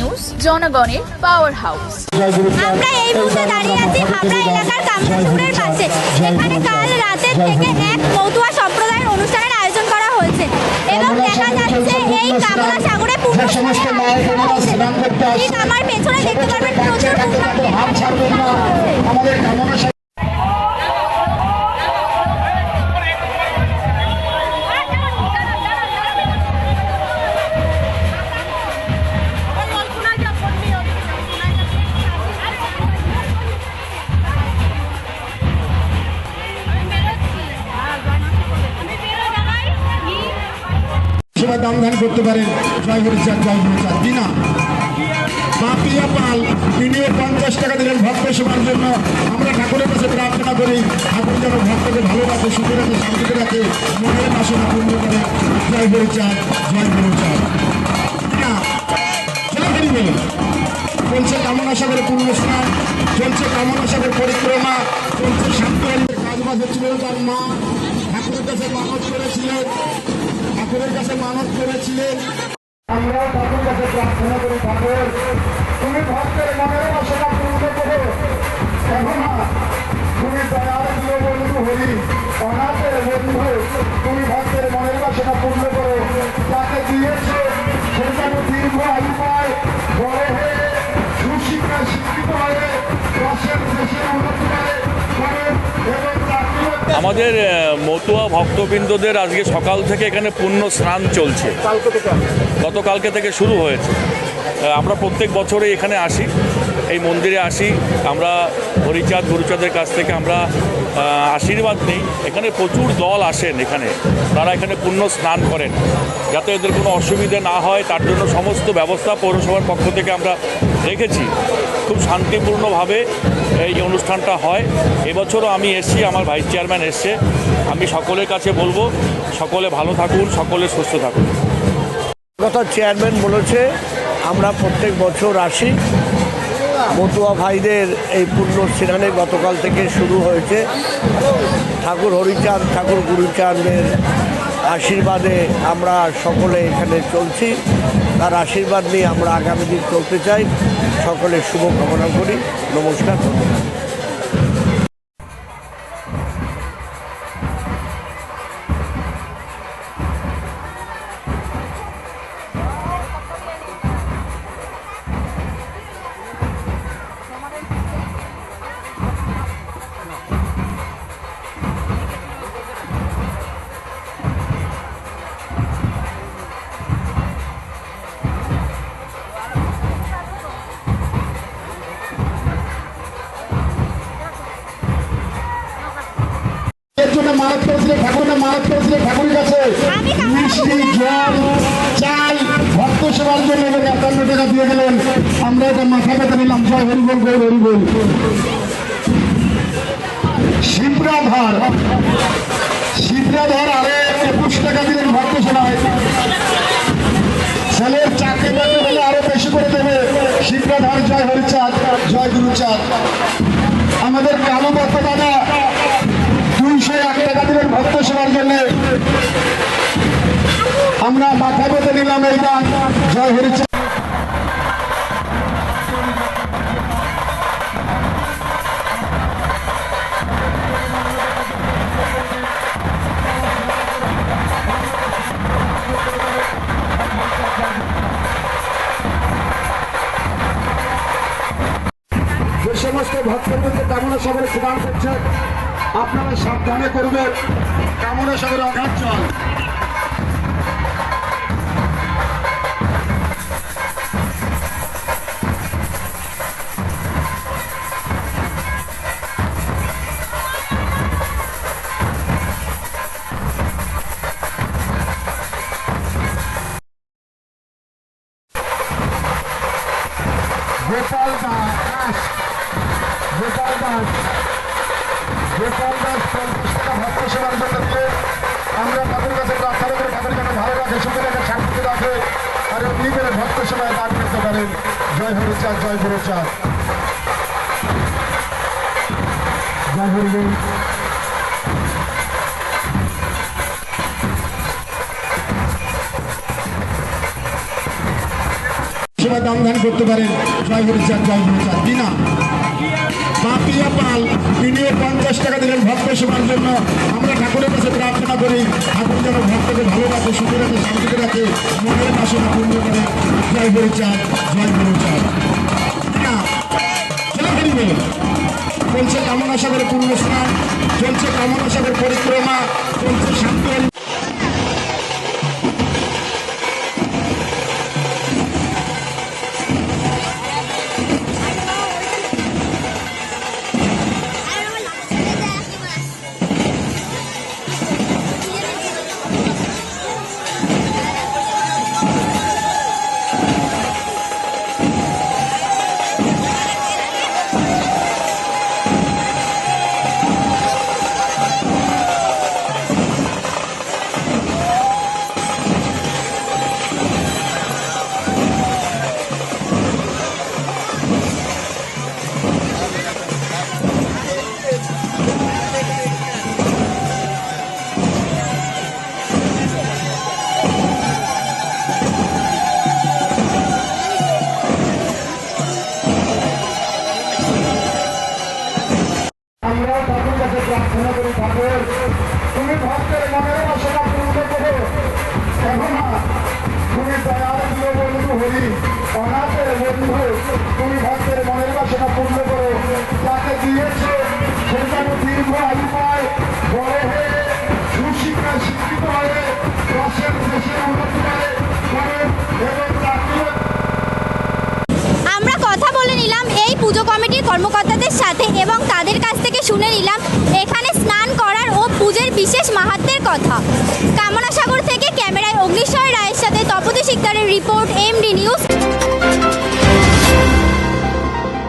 News, জনগণের power house. আমরা এই মুহূর্তে দাঁড়িয়ে আছি হাবড়া এলাকার কামরাপুরের পাশে, যেখানে কাল রাতে থেকে এক মতুয়া সম্প্রদায়ের অনুষ্ঠানের আয়োজন করা হয়েছে এবং দেখা যাচ্ছে এই কামলা সাগরে পূর্ণ ঠিক আমার পেছনে দেখতে পারবেন প্রচুর দান ধ্যান করতে পারেন। জয় হরিচাঁদ, জয় হরিচাঁদ। বিনা বাপিয়া পাল তিনি 50 টাকা দিলেন ভক্ত সেবার জন্য। আমরা ঠাকুরের কাছে প্রার্থনা করি ঠাকুর যেন ভক্তকে ভালো রাখে, সুখে রাখে, শান্তিতে রাখে, মনের বাসনা পূর্ণ করে। জয় হরিচাঁদ, জয় হরিচাঁদ। বিনা জয় হরি বলে চলছে কামনা সাগরে পূর্ণ স্নান, চলছে কামনা সাগর পরিক্রমা, চলছে শান্তি কাজ বাজ হচ্ছিল। তার মা ঠাকুরের কাছে মানত করেছিলেন, ঠাকুরের কাছে মানত করেছিলেন। আমরাও ঠাকুরের কাছে প্রার্থনা করি, ঠাকুর তুমি ভক্তের মনের বাসনা পূর্ণ করো। কেননা তুমি দয়ার প্রিয় বন্ধু হরি, অনাথের বন্ধু, তুমি ভক্তের মনের বাসনা পূর্ণ করো। যাকে দিয়েছে সে যেন দীর্ঘ আয়ু পায়, বড় হয়ে সুশিক্ষায় শিক্ষিত হয়ে রসের দেশের উন্নতি করে এবং আমাদের মতুয়া ভক্তবৃন্দদের আজকে সকাল থেকে এখানে পুণ্য স্নান চলছে, গতকালকে থেকে শুরু হয়েছে। আমরা প্রত্যেক বছরে এখানে আসি, এই মন্দিরে আসি, আমরা হরিচাঁদ গুরুচাঁদের কাছ থেকে আমরা আশীর্বাদ নিই। এখানে প্রচুর দল আসেন, তারা এখানে পুণ্য স্নান করেন, যাতে এদের কোনো অসুবিধে না হয় তার জন্য সমস্ত ব্যবস্থা পৌরসভার পক্ষ থেকে আমরা রেখেছি। খুব শান্তিপূর্ণভাবে এই অনুষ্ঠানটা হয়। এবছরও আমি এসেছি, আমার ভাইস চেয়ারম্যান এসছে। আমি সকলের কাছে বলবো সকলে ভালো থাকুন, সকলে সুস্থ থাকুন। কথা চেয়ারম্যান বলেছে আমরা প্রত্যেক বছর আসি। মতুয়া ভাইদের এই পুণ্য স্নানে গতকাল থেকে শুরু হয়েছে। ঠাকুর হরিচাঁদ, ঠাকুর গুরুচাঁদের আশীর্বাদে আমরা সকলে এখানে চলছি। তার আশীর্বাদ নিয়ে আমরা আগামী দিন চলতে চাই। সকলের শুভ কামনা করি। নমস্কার, ধন্যবাদ। মানত করেছিলেন ঠাকুরের কাছে মিষ্টি, জল, চাল ভক্ত সেবার জন্য 51 টাকা দিয়ে গেলেন। আমরা এটা মাথা পেতে নিলাম। জয় হরিবল, জয় হরিবল। শিবরাধর আরে 21 টাকা দিলেন ভক্ত সেবায়। ছেলের চাকরি বাকরি হলে আরো বেশি করে দেবে। শিবরাধর, জয় হরিচাঁদ, জয় গুরুচাঁদ। আমাদের কালো ভক্ত দাদা 201 টাকা দিলেন ভক্ত সেবার জন্য। আমরা মাথা পেতে নিলাম এই গান। জয় হরিচাঁদ। যে সমস্ত ভক্তবৃন্দ কামনা সাগরে স্নান করছেন আপনারা সাবধানে করবেন। কামনা সাগরে অগাধ জল। গোপাল দাস 50 টাকা ভক্ত সেবার জন্য দিয়ে আমরা তাদের কাছে প্রার্থনা করে তাদের যেন ভালো রাখে, সুখে রাখে, শান্তিতে রাখে, আর এমনি করে ভক্ত সেবায় দান করতে পারেন। জয় হরিচাঁদ, জয় গুরুচাঁদ, জয় হরি। সবাই দান ধ্যান করতে পারেন। জয় হরিচাঁদ জয় হরিচাঁদ দিনা পাপিয়া পাল তিনিও 50 টাকা দিলেন ভক্ত সেবার জন্য। আমরা ঠাকুরের কাছে প্রার্থনা করি ঠাকুর যেন ভক্তকে ভালো রাখে, সুখে রাখে, শান্তিতে রাখে, মনের বাসনা পূর্ণ করে। জয় হরিচাঁদ জয় হরিচাঁদ দিনা জয় হরিবল। চলছে কামনা সাগরের পূর্ণ স্নান, চলছে কামনা সাগর পরিক্রমা, চলছে শান্তি। আমরা ঠাকুর কাছে প্রার্থনা করি ঠাকুর তুমি ভক্তের মনের বাসনা পূর্ণ করো। কেননা তুমি দয়ার প্রিয় বন্ধু হরি, অনাথের বন্ধু, তুমি ভক্তের মনের বাসনা পূর্ণ করো। যাকে দিয়েছে সে যেন দীর্ঘ আয়ু পায়, বড় হয়ে সুশিক্ষায় শিক্ষিত হয়ে দেশের উন্নতি করে এবং জাতীয়। আমরা কথা বলে নিলাম এই পুজো কমিটির কর্মকর্তাদের সাথে এবং তাদের কাছ থেকে শুনে নিলাম এখানে স্নান করার ও পুজোর বিশেষ মাহাত্ম্যের কথা। কামনা সাগর থেকে ক্যামেরায় অগ্নিশ্বর রায়ের সাথে তপতি শিকদারের রিপোর্ট, এমডি নিউজ,